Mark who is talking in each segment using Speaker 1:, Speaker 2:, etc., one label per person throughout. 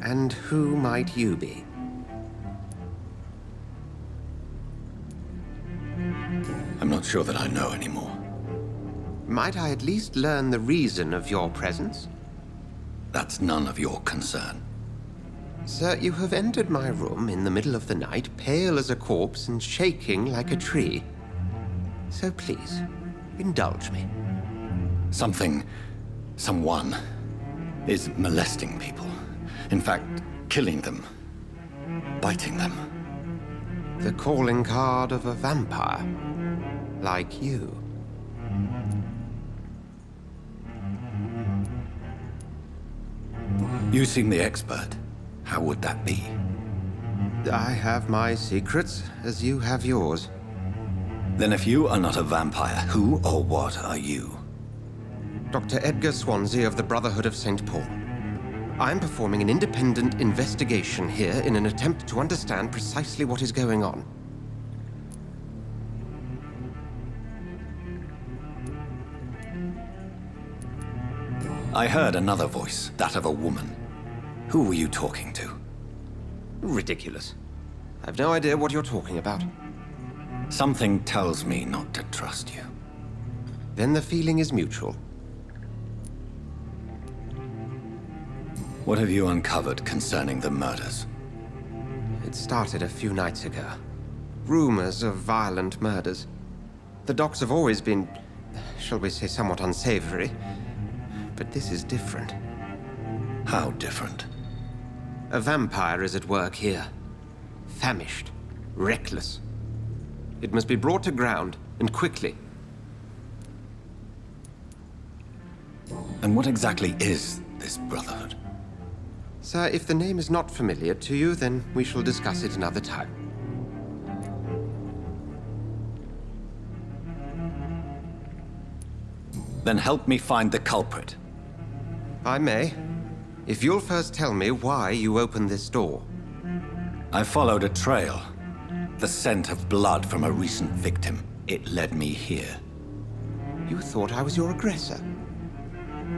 Speaker 1: And who might you be?
Speaker 2: I'm not sure that I know anymore.
Speaker 1: Might I at least learn the reason of your presence?
Speaker 2: That's none of your concern.
Speaker 1: Sir, you have entered my room in the middle of the night, pale as a corpse and shaking like a tree. So please, indulge me.
Speaker 2: Someone is molesting people. In fact, killing them. Biting them.
Speaker 1: The calling card of a vampire. Like you.
Speaker 2: You seem the expert. How would that be?
Speaker 1: I have my secrets, as you have yours.
Speaker 2: Then if you are not a vampire, who or what are you?
Speaker 1: Dr. Edgar Swansea of the Brotherhood of St. Paul. I'm performing an independent investigation here in an attempt to understand precisely what is going on.
Speaker 2: I heard another voice, that of a woman. Who were you talking to?
Speaker 1: Ridiculous. I've no idea what you're talking about.
Speaker 2: Something tells me not to trust you.
Speaker 1: Then the feeling is mutual.
Speaker 2: What have you uncovered concerning the murders?
Speaker 1: It started a few nights ago. Rumors of violent murders. The docs have always been, shall we say, somewhat unsavory. But this is different.
Speaker 2: How different?
Speaker 1: A vampire is at work here. Famished. Reckless. It must be brought to ground, and quickly.
Speaker 2: And what exactly is this Brotherhood?
Speaker 1: Sir, if the name is not familiar to you, then we shall discuss it another time.
Speaker 2: Then help me find the culprit.
Speaker 1: I may. If you'll first tell me why you opened this door.
Speaker 2: I followed a trail. The scent of blood from a recent victim. It led me here.
Speaker 1: You thought I was your aggressor.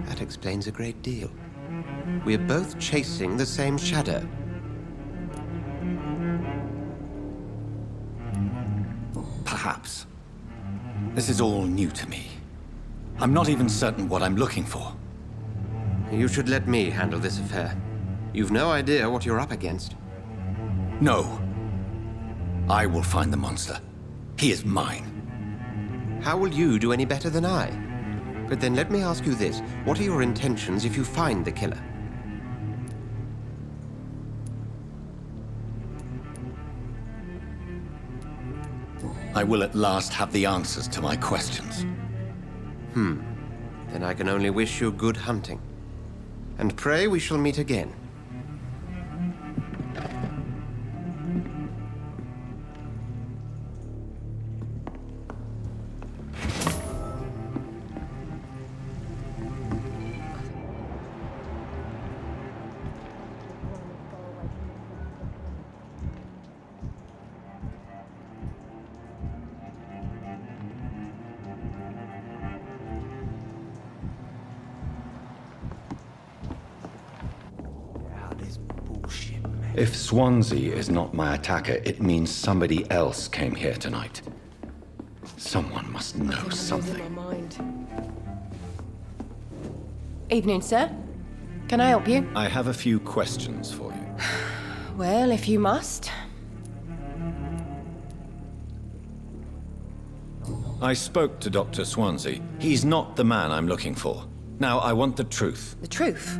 Speaker 1: That explains a great deal. We're both chasing the same shadow.
Speaker 2: Perhaps. This is all new to me. I'm not even certain what I'm looking for.
Speaker 1: You should let me handle this affair. You've no idea what you're up against.
Speaker 2: No. I will find the monster. He is mine.
Speaker 1: How will you do any better than I? But then let me ask you this. What are your intentions if you find the killer?
Speaker 2: I will at last have the answers to my questions.
Speaker 1: Then I can only wish you good hunting. And pray we shall meet again.
Speaker 2: If Swansea is not my attacker, it means somebody else came here tonight. Someone must know something.
Speaker 3: Evening, sir. Can I help you?
Speaker 2: I have a few questions for you.
Speaker 3: Well, if you must.
Speaker 2: I spoke to Dr. Swansea. He's not the man I'm looking for. Now, I want the truth.
Speaker 3: The truth?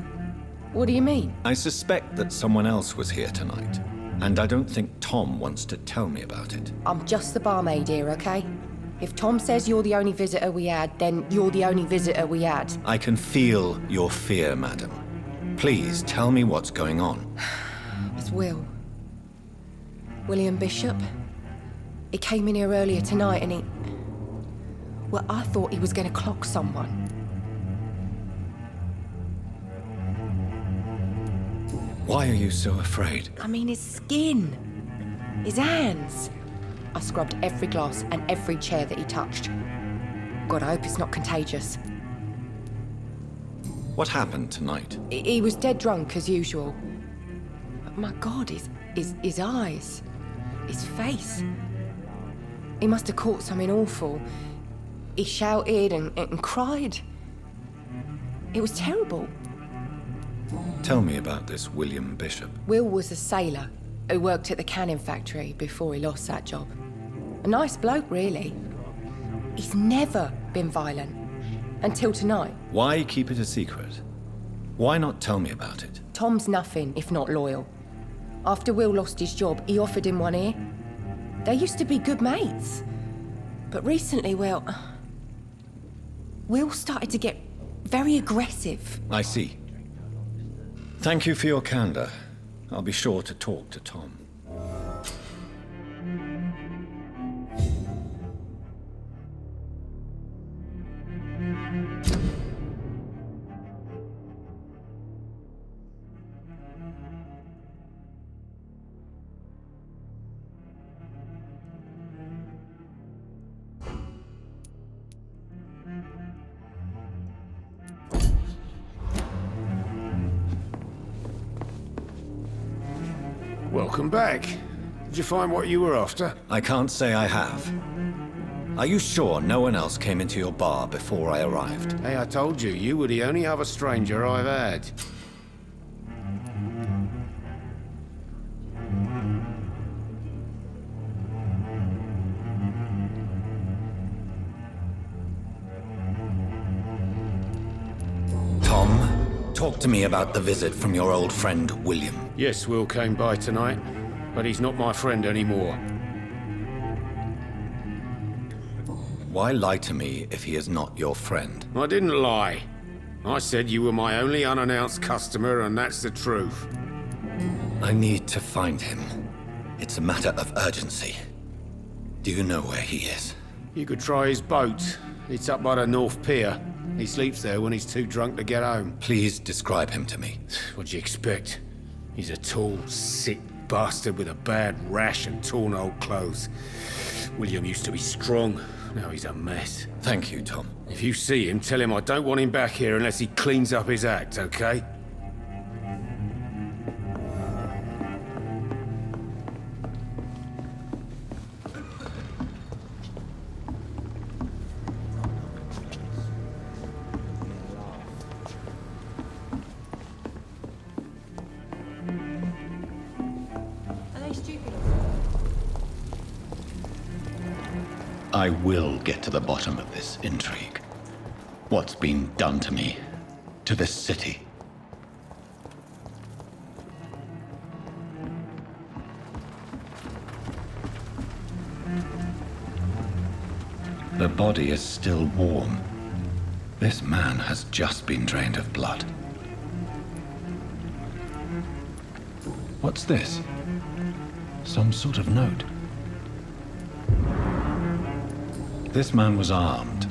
Speaker 3: What do you mean?
Speaker 2: I suspect that someone else was here tonight, and I don't think Tom wants to tell me about it.
Speaker 3: I'm just the barmaid here, okay? If Tom says you're the only visitor we had, then you're the only visitor we had.
Speaker 2: I can feel your fear, madam. Please tell me what's going on.
Speaker 3: It's Will. William Bishop. He came in here earlier tonight and he... Well, I thought he was going to clock someone.
Speaker 2: Why are you so afraid?
Speaker 3: I mean, his skin. His hands. I scrubbed every glass and every chair that he touched. God, I hope it's not contagious.
Speaker 2: What happened tonight?
Speaker 3: He was dead drunk, as usual. My God, his eyes, his face. He must have caught something awful. He shouted and cried. It was terrible.
Speaker 2: Tell me about this William Bishop.
Speaker 3: Will was a sailor who worked at the canning factory before he lost that job. A nice bloke, really. He's never been violent. Until tonight.
Speaker 2: Why keep it a secret? Why not tell me about it?
Speaker 3: Tom's nothing if not loyal. After Will lost his job, he offered him one ear. They used to be good mates. But recently, well, Will started to get very aggressive.
Speaker 2: I see. Thank you for your candor. I'll be sure to talk to Tom.
Speaker 4: Welcome back. Did you find what you were after?
Speaker 2: I can't say I have. Are you sure no one else came into your bar before I arrived?
Speaker 4: Hey, I told you, you were the only other stranger I've had.
Speaker 2: Tom, talk to me about the visit from your old friend, William.
Speaker 4: Yes, Will came by tonight, but he's not my friend anymore.
Speaker 2: Why lie to me if he is not your friend?
Speaker 4: I didn't lie. I said you were my only unannounced customer, and that's the truth.
Speaker 2: I need to find him. It's a matter of urgency. Do you know where he is?
Speaker 4: You could try his boat. It's up by the North Pier. He sleeps there when he's too drunk to get home.
Speaker 2: Please describe him to me.
Speaker 4: What'd you expect? He's a tall, sick bastard with a bad rash and torn old clothes. William used to be strong. Now he's a mess.
Speaker 2: Thank you, Tom.
Speaker 4: If you see him, tell him I don't want him back here unless he cleans up his act, okay?
Speaker 2: I will get to the bottom of this intrigue. What's been done to me, to this city. The body is still warm. This man has just been drained of blood. What's this? Some sort of note. This man was armed.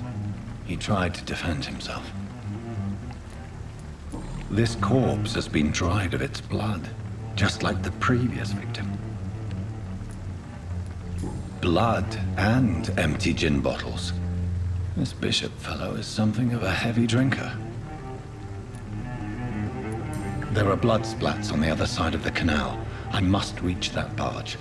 Speaker 2: He tried to defend himself. This corpse has been dried of its blood, just like the previous victim. Blood and empty gin bottles. This Bishop fellow is something of a heavy drinker. There are blood splats on the other side of the canal. I must reach that barge.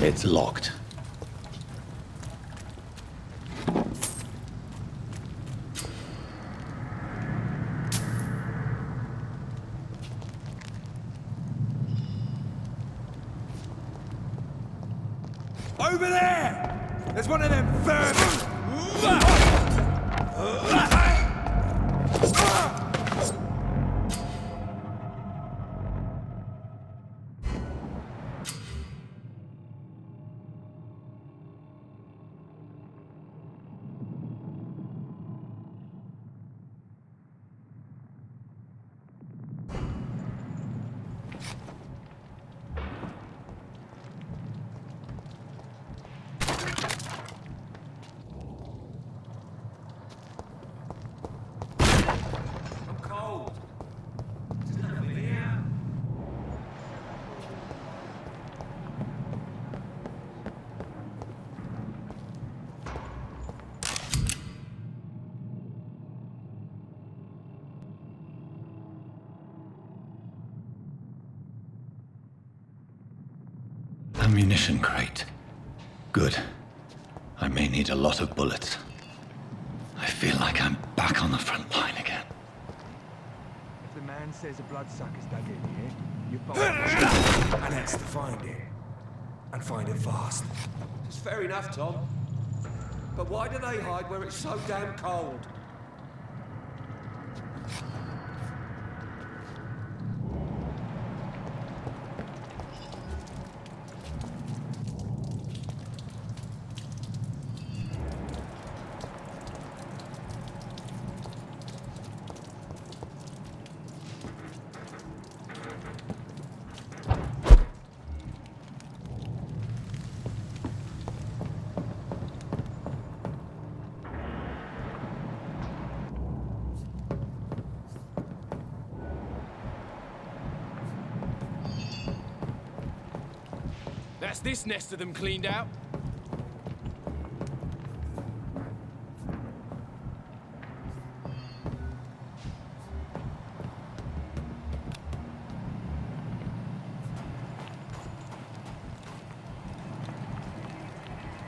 Speaker 2: It's locked.
Speaker 5: Over there! There's one of them vermin!
Speaker 2: ammunition crate. Good. I may need a lot of bullets. I feel like I'm back on the front line again.
Speaker 5: If the man says a bloodsucker's dug in here, you both and that's to find it. And find it fast.
Speaker 6: It's fair enough, Tom. But why do they hide where it's so damn cold?
Speaker 7: That's this nest of them cleaned out.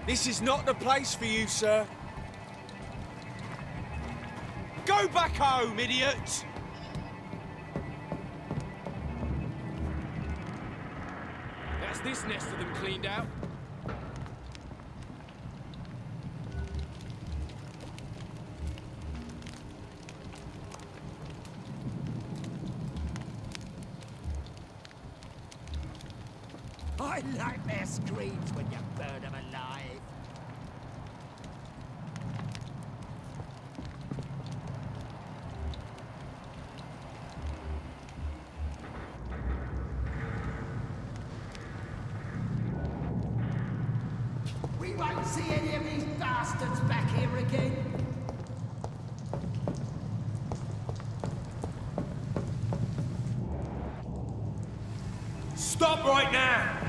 Speaker 6: This is not the place for you, sir. Go back home, idiot!
Speaker 7: That's this nest of them cleaned out.
Speaker 8: I nightmare screams when you burn them alive. We won't see any of these bastards back here again.
Speaker 6: Stop right now!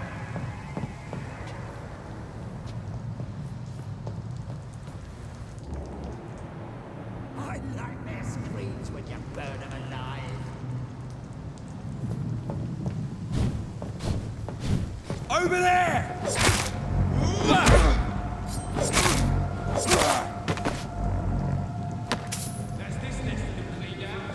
Speaker 8: I nightmare screams when you burn them alive.
Speaker 6: Over there!
Speaker 7: That's this nest of them cleaned out.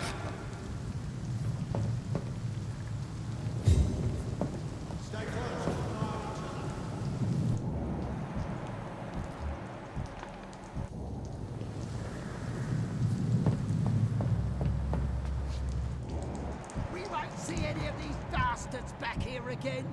Speaker 8: We won't see any of these bastards back here again.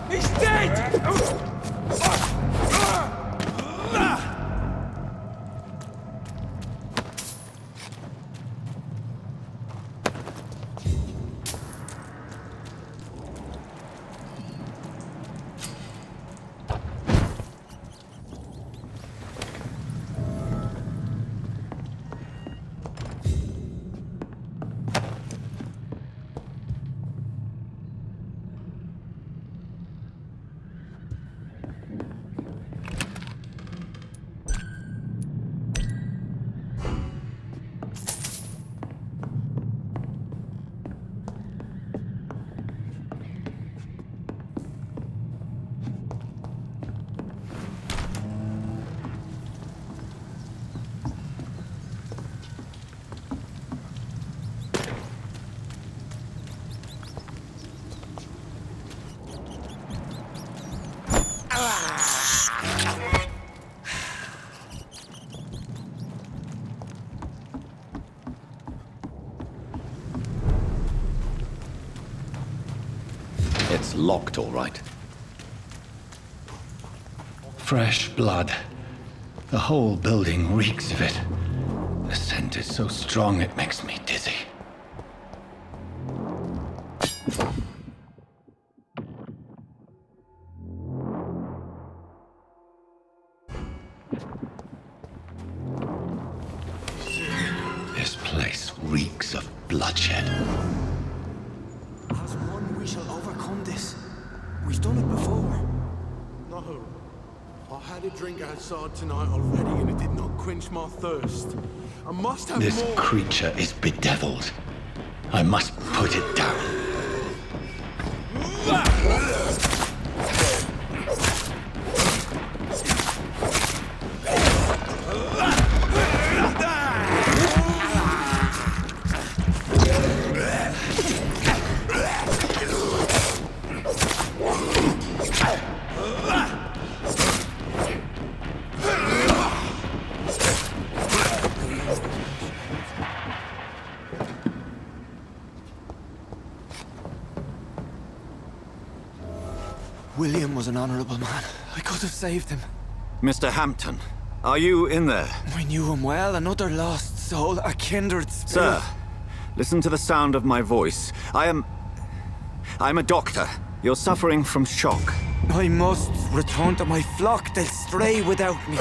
Speaker 6: He's dead!
Speaker 2: It's locked, all right. Fresh blood. The whole building reeks of it. The scent is so strong it makes me dizzy. This place reeks of bloodshed.
Speaker 5: As one, we shall overcome this. We've done it before.
Speaker 9: No. I had a drink outside tonight already and it did not quench my thirst. I must have
Speaker 2: This
Speaker 9: more.
Speaker 2: creature is bedeviled. I must put it down.
Speaker 5: William was an honorable man. I could have saved him.
Speaker 10: Mr. Hampton, are you in there?
Speaker 5: I knew him well, another lost soul, a kindred spirit.
Speaker 10: Sir, listen to the sound of my voice. I'm a doctor. You're suffering from shock.
Speaker 5: I must return to my flock. They'll stray without me.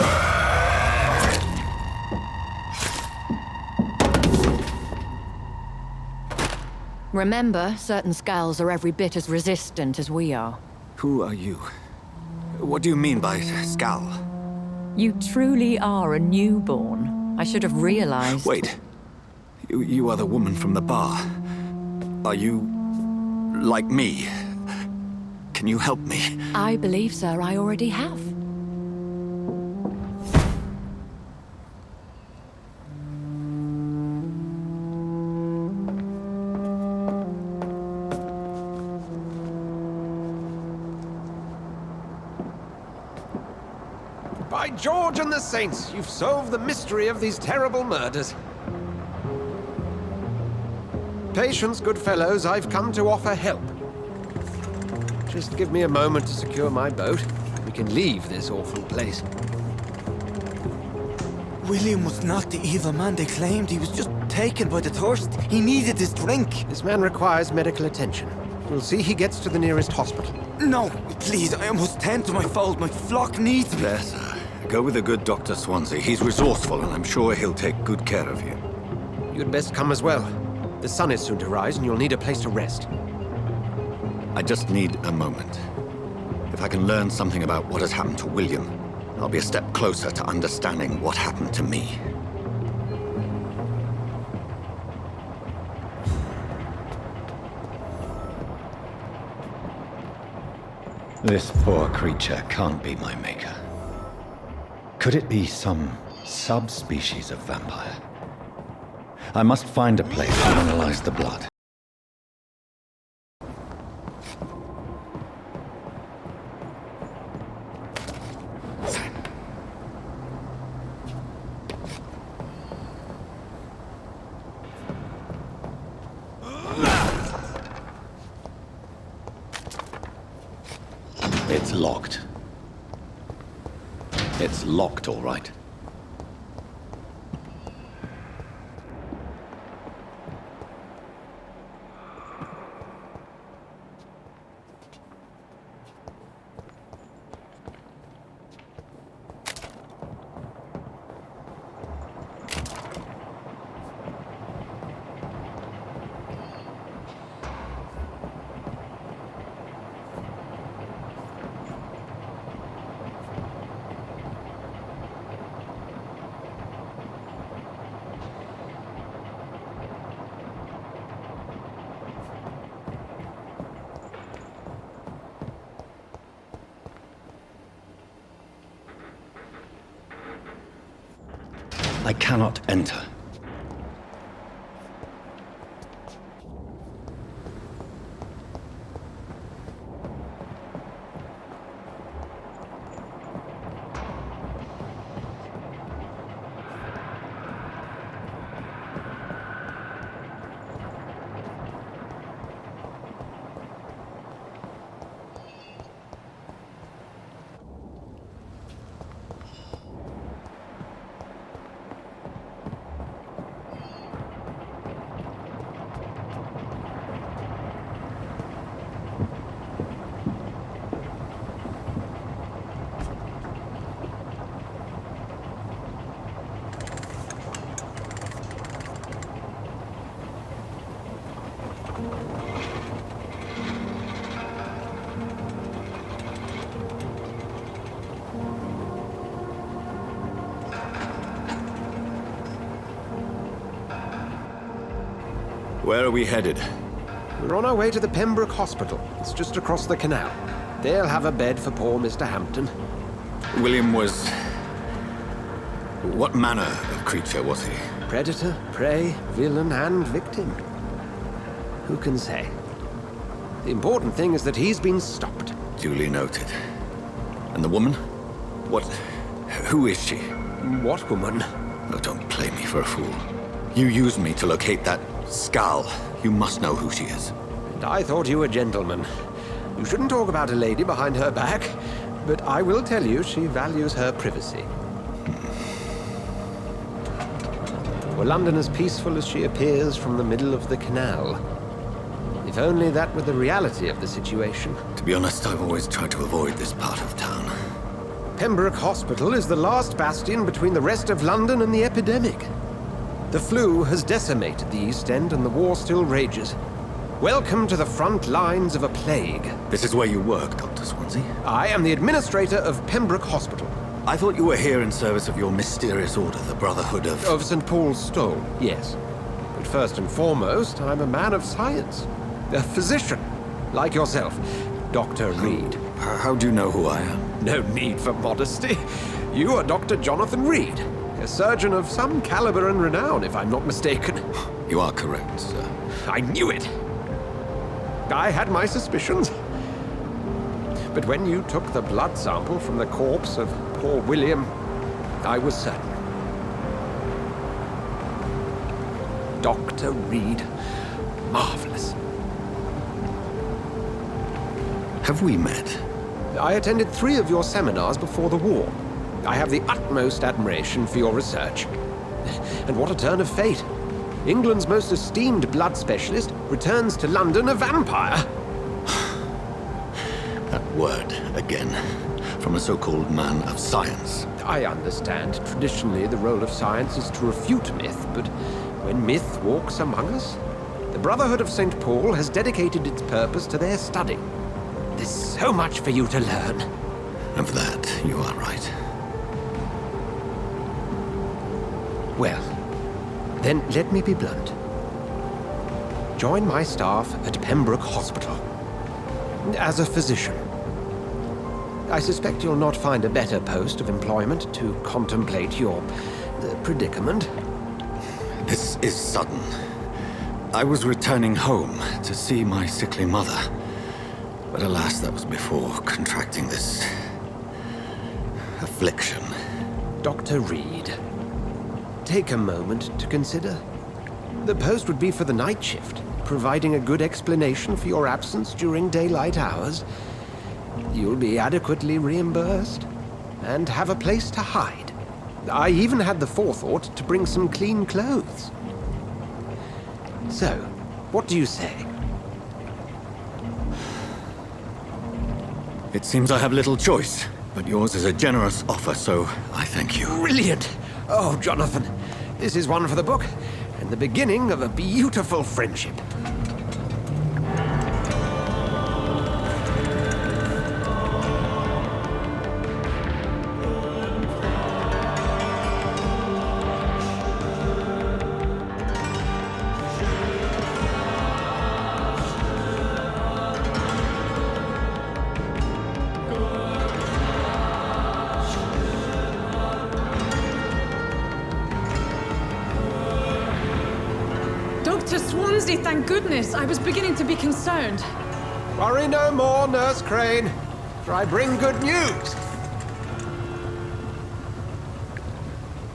Speaker 11: Remember, certain skulls are every bit as resistant as we are.
Speaker 10: Who are you? What do you mean by Scal?
Speaker 11: You truly are a newborn. I should have realized.
Speaker 10: Wait. You are the woman from the bar. Are you... like me? Can you help me?
Speaker 11: I believe, sir, I already have.
Speaker 1: By George and the Saints, you've solved the mystery of these terrible murders. Patience, good fellows, I've come to offer help. Just give me a moment to secure my boat. We can leave this awful place.
Speaker 5: William was not the evil man they claimed. He was just taken by the thirst. He needed his drink.
Speaker 1: This man requires medical attention. We'll see he gets to the nearest hospital.
Speaker 5: No, please, I must tend to my fold. My flock needs me.
Speaker 10: There, sir. Go with the good Dr. Swansea. He's resourceful, and I'm sure he'll take good care of you.
Speaker 1: You'd best come as well. The sun is soon to rise, and you'll need a place to rest.
Speaker 10: I just need a moment. If I can learn something about what has happened to William, I'll be a step closer to understanding what happened to me.
Speaker 2: This poor creature can't be my maker. Could it be some subspecies of vampire? I must find a place to analyze the blood. It's locked. It's locked, all right. I cannot enter.
Speaker 10: Where are we headed?
Speaker 1: We're on our way to the Pembroke Hospital. It's just across the canal. They'll have a bed for poor Mr. Hampton.
Speaker 10: William was... What manner of creature was he?
Speaker 1: Predator, prey, villain, and victim. Who can say? The important thing is that he's been stopped.
Speaker 10: Duly noted. And the woman? What... who is she?
Speaker 1: What woman?
Speaker 10: Oh, don't play me for a fool. You used me to locate that skull. You must know who she is.
Speaker 1: And I thought you a gentleman. You shouldn't talk about a lady behind her back, but I will tell you she values her privacy. Were London as peaceful as she appears from the middle of the canal? If only that were the reality of the situation.
Speaker 10: To be honest, I've always tried to avoid this part of town.
Speaker 1: Pembroke Hospital is the last bastion between the rest of London and the epidemic. The flu has decimated the East End and the war still rages. Welcome to the front lines of a plague.
Speaker 10: This is where you work, Dr. Swansea?
Speaker 1: I am the administrator of Pembroke Hospital.
Speaker 10: I thought you were here in service of your mysterious order, the Brotherhood of...
Speaker 1: Of St. Paul's Stole, yes. But first and foremost, I'm a man of science. A physician, like yourself, Dr. Reed.
Speaker 10: How do you know who I am?
Speaker 1: No need for modesty. You are Dr. Jonathan Reed, a surgeon of some caliber and renown, if I'm not mistaken.
Speaker 10: You are correct, sir.
Speaker 1: I knew it. I had my suspicions. But when you took the blood sample from the corpse of poor William, I was certain. Dr. Reed. Marvelous.
Speaker 10: Have we met?
Speaker 1: I attended 3 of your seminars before the war. I have the utmost admiration for your research. And what a turn of fate. England's most esteemed blood specialist returns to London a vampire.
Speaker 10: That word, again, from a so-called man of science.
Speaker 1: I understand. Traditionally, the role of science is to refute myth, but when myth walks among us, the Brotherhood of St. Paul has dedicated its purpose to their study. There's so much for you to learn.
Speaker 10: Of that, you are right.
Speaker 1: Well, then let me be blunt. Join my staff at Pembroke Hospital. As a physician. I suspect you'll not find a better post of employment to contemplate your predicament.
Speaker 10: This is sudden. I was returning home to see my sickly mother. But alas, that was before contracting this... affliction.
Speaker 1: Dr. Reed, take a moment to consider. The post would be for the night shift, providing a good explanation for your absence during daylight hours. You'll be adequately reimbursed, and have a place to hide. I even had the forethought to bring some clean clothes. So, what do you say?
Speaker 10: It seems I have little choice, but yours is a generous offer, so I thank you.
Speaker 1: Brilliant! Oh, Jonathan, this is one for the book, and the beginning of a beautiful friendship.
Speaker 12: Dr. Swansea, thank goodness. I was beginning to be concerned.
Speaker 1: Worry no more, Nurse Crane, for I bring good news.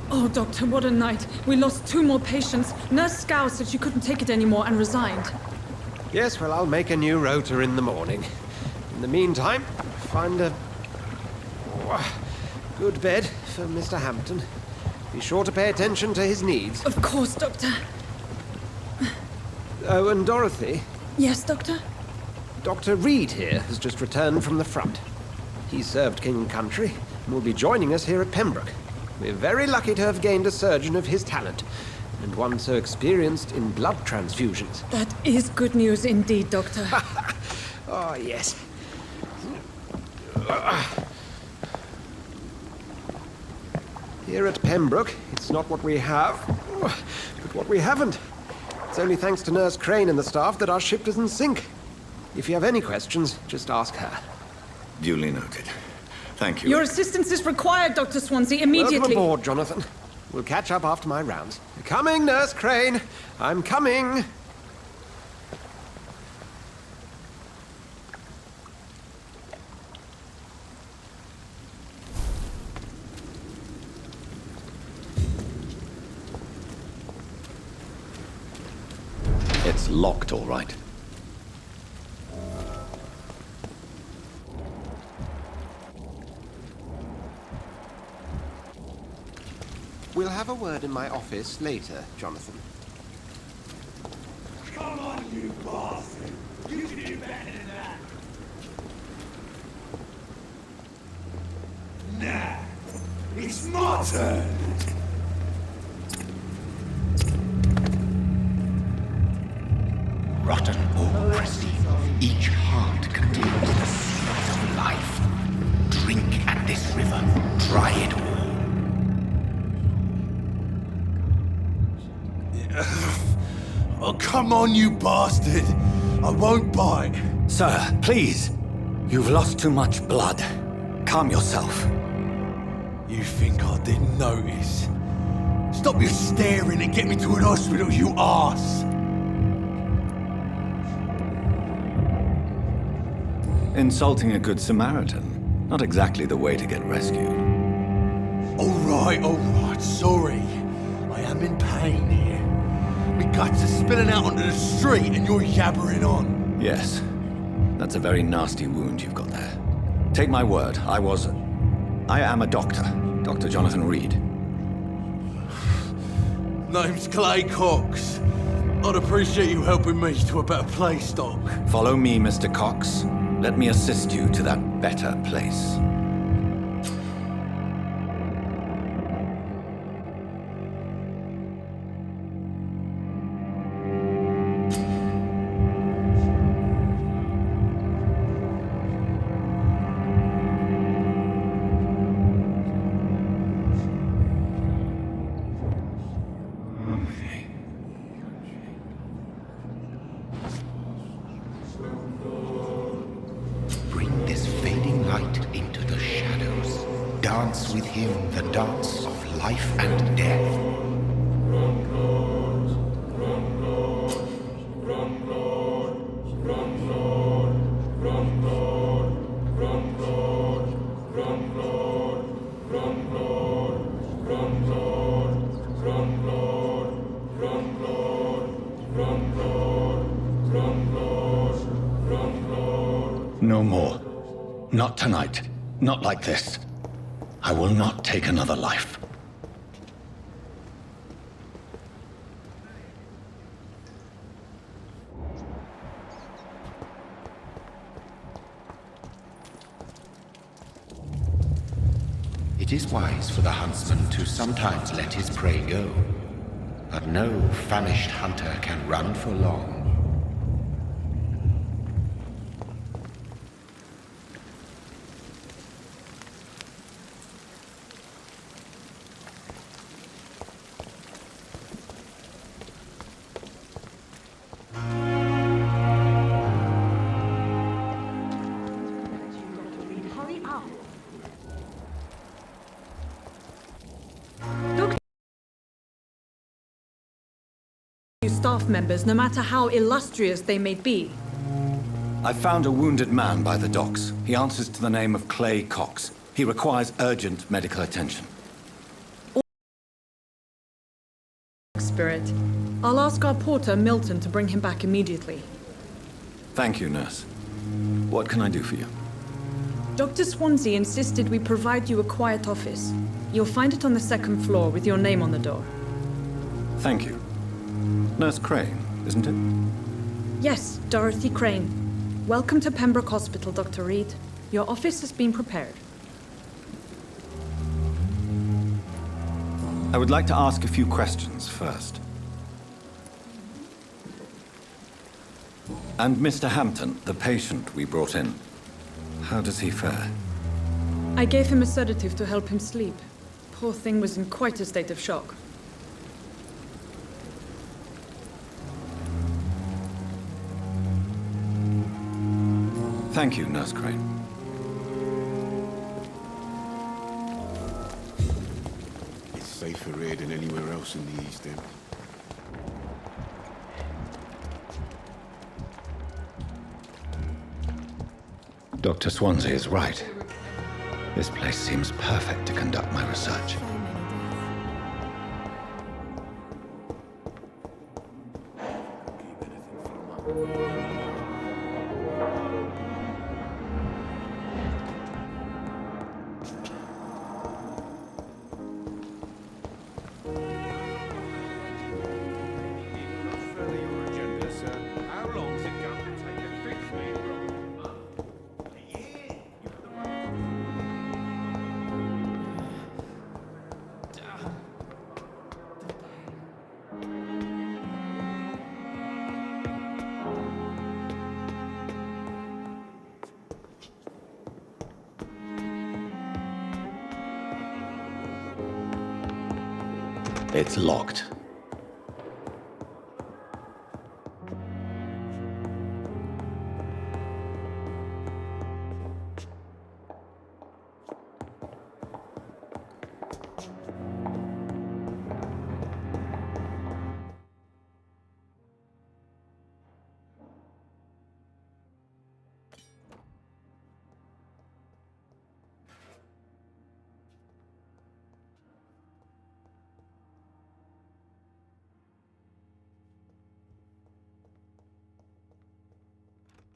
Speaker 12: Oh, Doctor, what a night. We lost 2 more patients. Nurse Scow said she couldn't take it anymore and resigned.
Speaker 1: Yes, well, I'll make a new rota in the morning. In the meantime, find a good bed for Mr. Hampton. Be sure to pay attention to his needs.
Speaker 12: Of course, Doctor.
Speaker 1: Oh, and Dorothy?
Speaker 12: Yes, Doctor?
Speaker 1: Dr. Reed here has just returned from the front. He served King and Country and will be joining us here at Pembroke. We're very lucky to have gained a surgeon of his talent, and one so experienced in blood transfusions.
Speaker 12: That is good news indeed, Doctor.
Speaker 1: Oh, yes. Here at Pembroke, it's not what we have, but what we haven't. It's only thanks to Nurse Crane and the staff that our ship doesn't sink. If you have any questions, just ask her.
Speaker 10: Duly noted. Thank you.
Speaker 12: Your assistance is required, Dr. Swansea, immediately.
Speaker 1: Welcome aboard, Jonathan. We'll catch up after my rounds. Coming, Nurse Crane. I'm coming.
Speaker 2: It's locked, all right.
Speaker 1: We'll have a word in my office later, Jonathan.
Speaker 8: Come on, you bastard! You can do better than that! Nah, it's my turn!
Speaker 13: Rotten autocracy. Each heart contains the seeds of life. Drink at this river. Try it all.
Speaker 9: Oh, come on, you bastard! I won't bite.
Speaker 2: Sir, please. You've lost too much blood. Calm yourself.
Speaker 9: You think I didn't notice? Stop your staring and get me to an hospital, you arse!
Speaker 2: Insulting a good Samaritan. Not exactly the way to get rescued.
Speaker 9: All right, sorry. I am in pain here. My guts are spilling out onto the street and you're yabbering on.
Speaker 2: Yes. That's a very nasty wound you've got there. Take my word, I am a doctor. Dr. Jonathan Reed.
Speaker 9: Name's Clay Cox. I'd appreciate you helping me to a better place, Doc.
Speaker 2: Follow me, Mr. Cox. Let me assist you to that better place.
Speaker 13: Dance with him the dance of life and death.
Speaker 2: No more. Not tonight. Not like this. I will not take another life.
Speaker 13: It is wise for the huntsman to sometimes let his prey go, but no famished hunter can run for long.
Speaker 12: Staff members, no matter how illustrious they may be.
Speaker 2: I found a wounded man by the docks. He answers to the name of Clay Cox. He requires urgent medical attention.
Speaker 12: Spirit. I'll ask our porter, Milton, to bring him back immediately.
Speaker 2: Thank you, nurse. What can I do for you?
Speaker 12: Dr. Swansea insisted we provide you a quiet office. You'll find it on the second floor with your name on the door.
Speaker 2: Thank you. Nurse Crane, isn't it?
Speaker 12: Yes, Dorothy Crane. Welcome to Pembroke Hospital, Dr. Reed. Your office has been prepared.
Speaker 2: I would like to ask a few questions first. And Mr. Hampton, the patient we brought in, how does he fare?
Speaker 12: I gave him a sedative to help him sleep. Poor thing was in quite a state of shock.
Speaker 2: Thank you, Nurse Crane.
Speaker 9: It's safer here than anywhere else in the East End.
Speaker 2: Dr. Swansea is right. This place seems perfect to conduct my research. It's locked.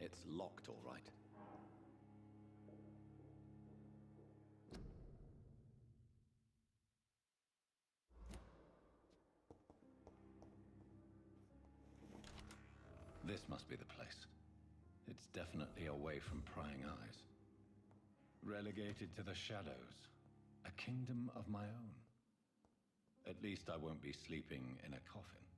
Speaker 2: It's locked, all right. This must be the place. It's definitely away from prying eyes. Relegated to the shadows. A kingdom of my own. At least I won't be sleeping in a coffin.